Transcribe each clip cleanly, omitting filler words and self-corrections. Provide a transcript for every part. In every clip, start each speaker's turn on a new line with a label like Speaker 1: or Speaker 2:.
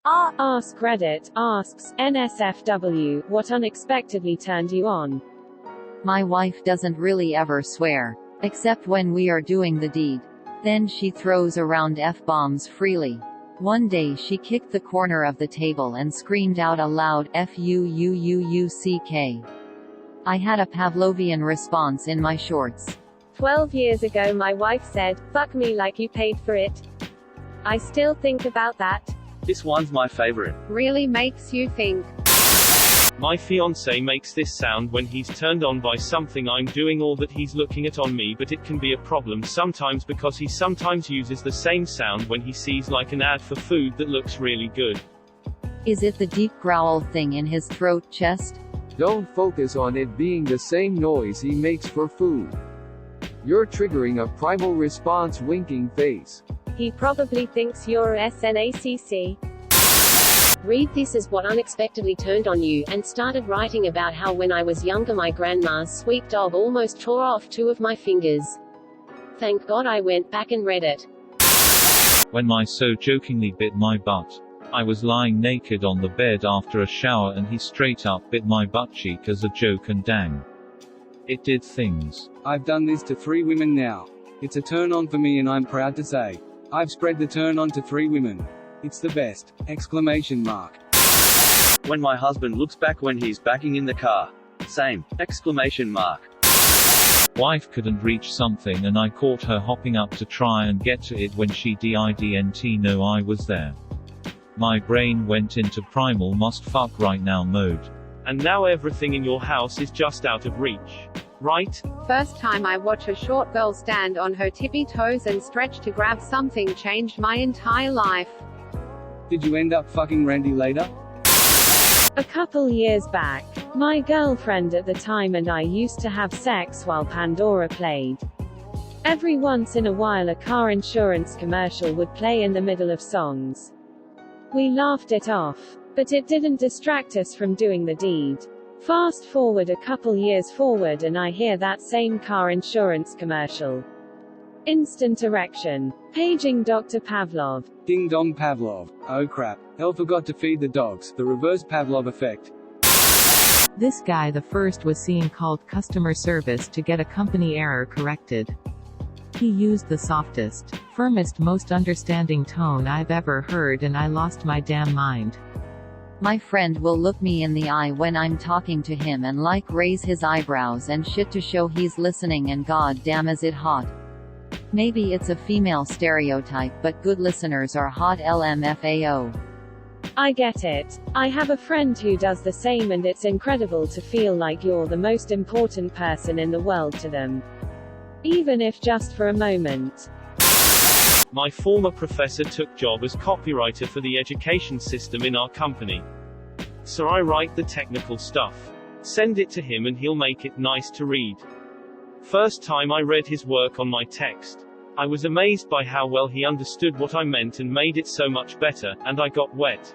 Speaker 1: Askreddit Asks, NSFW, what unexpectedly turned you on?
Speaker 2: My wife doesn't really ever swear. Except when we are doing the deed. Then she throws around F-bombs freely. One day she kicked the corner of the table and screamed out aloud, F-U-U-U-U-C-K. I had a Pavlovian response in my shorts.
Speaker 1: 12 years ago my wife said, "Fuck me like you paid for it." I still think about that.
Speaker 3: This one's my favorite.
Speaker 1: Really makes you think.
Speaker 3: My fiancé makes this sound when he's turned on by something I'm doing or that he's looking at on me, but it can be a problem sometimes because he sometimes uses the same sound when he sees like an ad for food that looks really good.
Speaker 2: Is it the deep growl thing in his throat chest?
Speaker 4: Don't focus on it being the same noise he makes for food. You're triggering a primal response winking face.
Speaker 1: He probably thinks you're SNACC.
Speaker 5: Read this as what unexpectedly turned on you, and started writing about how when I was younger my grandma's sweet dog almost tore off 2 of my fingers. Thank God I went back and read it.
Speaker 6: When my so jokingly bit my butt. I was lying naked on the bed after a shower and he straight up bit my butt cheek as a joke, and dang. It did things.
Speaker 7: I've done this to 3 women now. It's a turn on for me and I'm proud to say. I've spread the turn on to 3 women. It's the best! Exclamation mark.
Speaker 3: When my husband looks back when he's backing in the car. Same! Exclamation mark.
Speaker 6: Wife couldn't reach something and I caught her hopping up to try and get to it when she didn't know I was there. My brain went into primal must fuck right now mode.
Speaker 3: And now everything in your house is just out of reach. Right?
Speaker 1: First time I watch a short girl stand on her tippy toes and stretch to grab something changed my entire life.
Speaker 7: Did you end up fucking Randy later?
Speaker 1: A couple years back, my girlfriend at the time and I used to have sex while Pandora played. Every once in a while a car insurance commercial would play in the middle of songs. We laughed it off. But it didn't distract us from doing the deed. Fast forward a couple years forward and I hear that same car insurance commercial. Instant erection. Paging Dr. Pavlov.
Speaker 7: Ding dong Pavlov. Oh crap. Elle forgot to feed the dogs. The reverse Pavlov effect.
Speaker 8: This guy the first was seen called customer service to get a company error corrected. He used the softest, firmest, most understanding tone I've ever heard and I lost my damn mind.
Speaker 2: My friend will look me in the eye when I'm talking to him and like raise his eyebrows and shit to show he's listening, and god damn is it hot. Maybe it's a female stereotype, but good listeners are hot LMFAO.
Speaker 1: I get it. I have a friend who does the same and it's incredible to feel like you're the most important person in the world to them. Even if just for a moment.
Speaker 3: My former professor took job as copywriter for the education system in our company. So I write the technical stuff. Send it to him and he'll make it nice to read. First time I read his work on my text. I was amazed by how well he understood what I meant and made it so much better, and I got wet.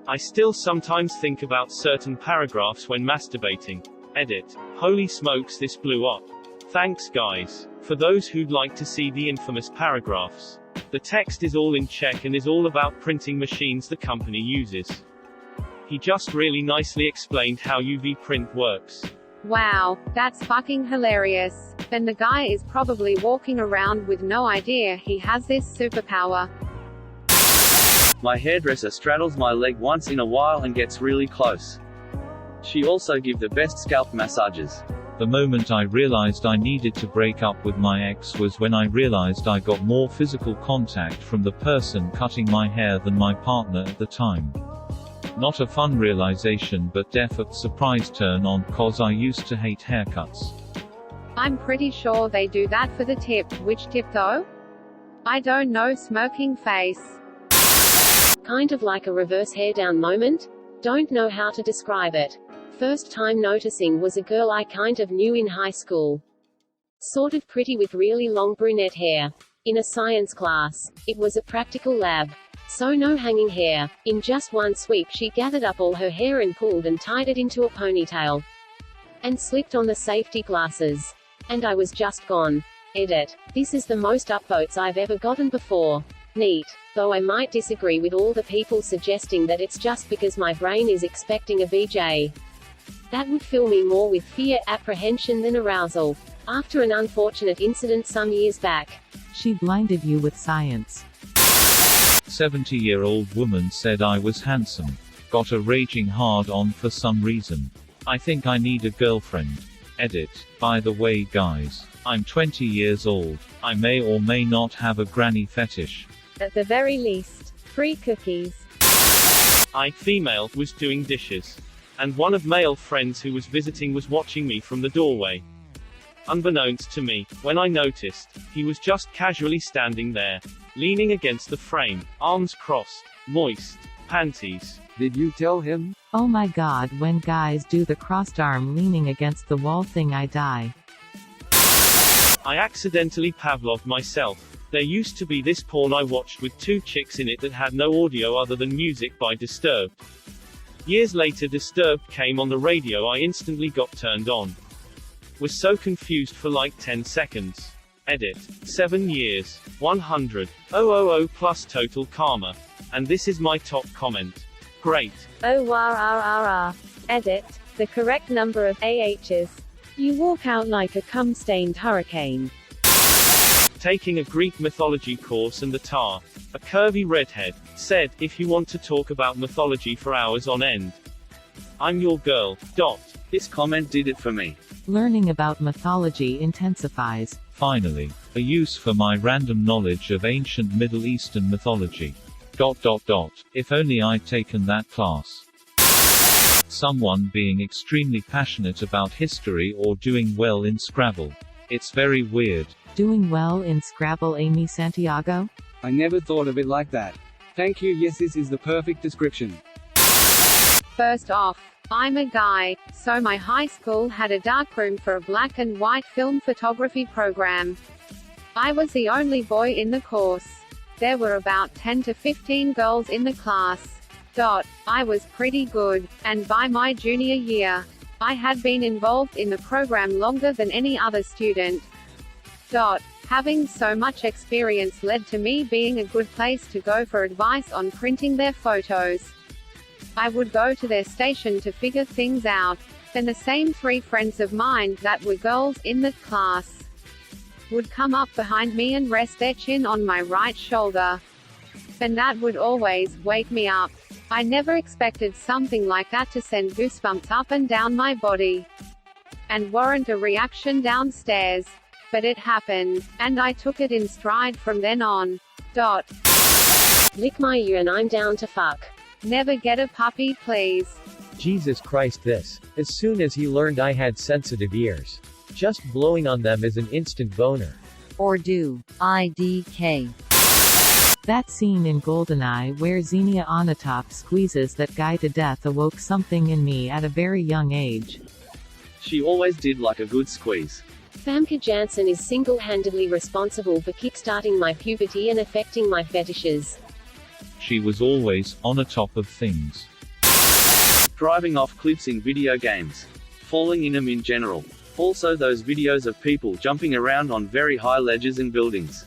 Speaker 3: I still sometimes think about certain paragraphs when masturbating. Edit. Holy smokes, this blew up. Thanks guys. For those who'd like to see the infamous paragraphs. The text is all in check and is all about printing machines the company uses. He just really nicely explained how UV print works.
Speaker 1: Wow, that's fucking hilarious. And the guy is probably walking around with no idea he has this superpower.
Speaker 3: My hairdresser straddles my leg once in a while and gets really close. She also gives the best scalp massages.
Speaker 6: The moment I realized I needed to break up with my ex was when I realized I got more physical contact from the person cutting my hair than my partner at the time. Not a fun realization, but def a surprise turn on, cause I used to hate haircuts.
Speaker 1: I'm pretty sure they do that for the tip. Which tip though? I don't know. Smoking face.
Speaker 5: Kind of like a reverse hair down moment? Don't know how to describe it. First time noticing was a girl I kind of knew in high school. Sort of pretty with really long brunette hair. In a science class. It was a practical lab. So no hanging hair. In just one sweep she gathered up all her hair and pulled and tied it into a ponytail. And slipped on the safety glasses. And I was just gone. Edit. This is the most upvotes I've ever gotten before. Neat. though I might disagree with all the people suggesting that it's just because my brain is expecting a BJ. That would fill me more with fear, apprehension than arousal. After an unfortunate incident some years back.
Speaker 8: She blinded you with science.
Speaker 6: 70-year-old woman said I was handsome. Got a raging hard-on for some reason. I think I need a girlfriend. Edit. By the way guys, I'm 20 years old. I may or may not have a granny fetish.
Speaker 1: At the very least, free cookies.
Speaker 3: I, female, was doing dishes. And one of male friends who was visiting was watching me from the doorway. Unbeknownst to me, when I noticed, he was just casually standing there, leaning against the frame, arms crossed, moist, panties.
Speaker 4: Did you tell him?
Speaker 8: Oh my god, when guys do the crossed arm leaning against the wall thing I die.
Speaker 3: I accidentally Pavloved myself. There used to be this porn I watched with two chicks in it that had no audio other than music by Disturbed. Years later Disturbed came on the radio. I instantly got turned on. Was so confused for like 10 seconds. Edit. 7 years. 100,000 plus total karma. And this is my top comment. Great.
Speaker 1: Oh wow. Edit. The correct number of AHs. You walk out like a cum-stained hurricane.
Speaker 3: Taking a Greek mythology course and the tar, a curvy redhead, said, if you want to talk about mythology for hours on end, I'm your girl. This comment did it for me.
Speaker 8: Learning about mythology intensifies.
Speaker 6: Finally, a use for my random knowledge of ancient Middle Eastern mythology. If only I'd taken that class. Someone being extremely passionate about history or doing well in Scrabble. It's very weird.
Speaker 8: Doing well in Scrabble, Amy Santiago?
Speaker 7: I never thought of it like that. Thank you. Yes, this is the perfect description.
Speaker 9: First off, I'm a guy, so my high school had a darkroom for a black and white film photography program. I was the only boy in the course. There were about 10 to 15 girls in the class. I was pretty good, and by my junior year, I had been involved in the program longer than any other student. Having so much experience led to me being a good place to go for advice on printing their photos. I would go to their station to figure things out. Then the same 3 friends of mine, that were girls in the class, would come up behind me and rest their chin on my right shoulder. And that would always wake me up. I never expected something like that to send goosebumps up and down my body and warrant a reaction downstairs. But it happened, and I took it in stride from then on.
Speaker 5: Lick my ear and I'm down to fuck.
Speaker 9: Never get a puppy, please.
Speaker 10: Jesus Christ, this. As soon as he learned I had sensitive ears. Just blowing on them is an instant boner.
Speaker 2: Or do. IDK.
Speaker 8: That scene in GoldenEye where Xenia Onatopp squeezes that guy to death awoke something in me at a very young age.
Speaker 3: She always did like a good squeeze.
Speaker 5: Famke Janssen is single-handedly responsible for kickstarting my puberty and affecting my fetishes.
Speaker 6: She was always on top of things.
Speaker 3: Driving off cliffs in video games. Falling in them in general. Also those videos of people jumping around on very high ledges and buildings.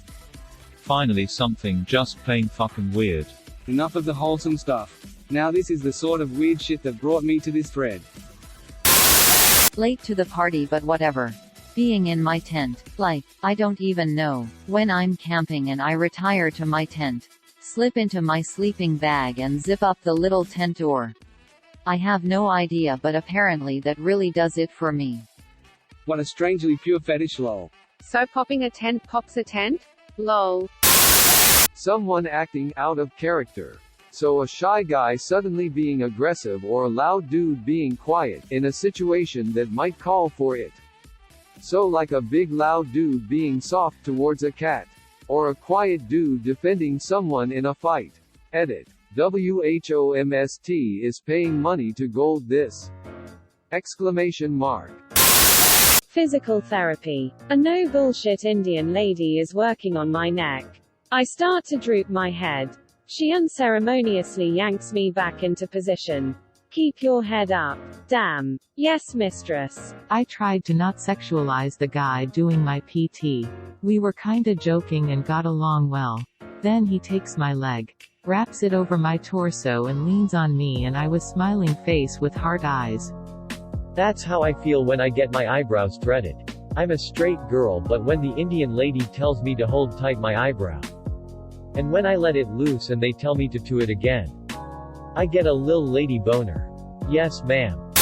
Speaker 6: Finally something just plain fucking weird.
Speaker 7: Enough of the wholesome stuff. Now this is the sort of weird shit that brought me to this thread.
Speaker 2: Late to the party but whatever. Being in my tent, like, I don't even know, when I'm camping and I retire to my tent, slip into my sleeping bag and zip up the little tent door. I have no idea, but apparently that really does it for me.
Speaker 7: What a strangely pure fetish, lol.
Speaker 9: So popping a tent pops a tent? Lol.
Speaker 4: Someone acting out of character. So a shy guy suddenly being aggressive or a loud dude being quiet, in a situation that might call for it. So like a big loud dude being soft towards a cat. Or a quiet dude defending someone in a fight. Edit. WHOMST is paying money to gold this. Exclamation mark.
Speaker 1: Physical therapy. A no bullshit Indian lady is working on my neck. I start to droop my head. She unceremoniously yanks me back into position. Keep your head up. Damn. Yes, mistress.
Speaker 8: I tried to not sexualize the guy doing my PT. We were kinda joking and got along well. Then he takes my leg, wraps it over my torso and leans on me, and I was smiling face with heart eyes.
Speaker 10: That's how I feel when I get my eyebrows threaded. I'm a straight girl, but when the Indian lady tells me to hold tight my eyebrow, and when I let it loose and they tell me to do it again, I get a lil lady boner. Yes ma'am.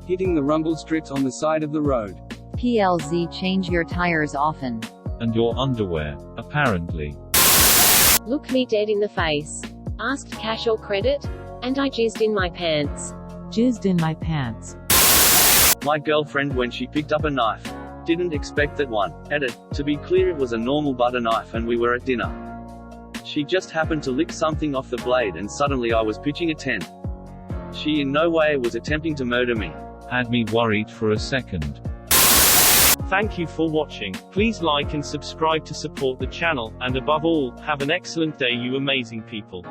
Speaker 7: Hitting the rumble strips on the side of the road.
Speaker 2: PLZ change your tires often.
Speaker 6: And your underwear, apparently.
Speaker 5: Look me dead in the face. Asked cash or credit? And I jizzed in my pants.
Speaker 8: Jizzed in my pants.
Speaker 11: My girlfriend when she picked up a knife. Didn't expect that one. Edit. To be clear, it was a normal butter knife and we were at dinner. She just happened to lick something off the blade and suddenly I was pitching a tent. She in no way was attempting to murder me.
Speaker 6: Had me worried for a second.
Speaker 3: Thank you for watching. Please like and subscribe to support the channel, and above all, have an excellent day you amazing people.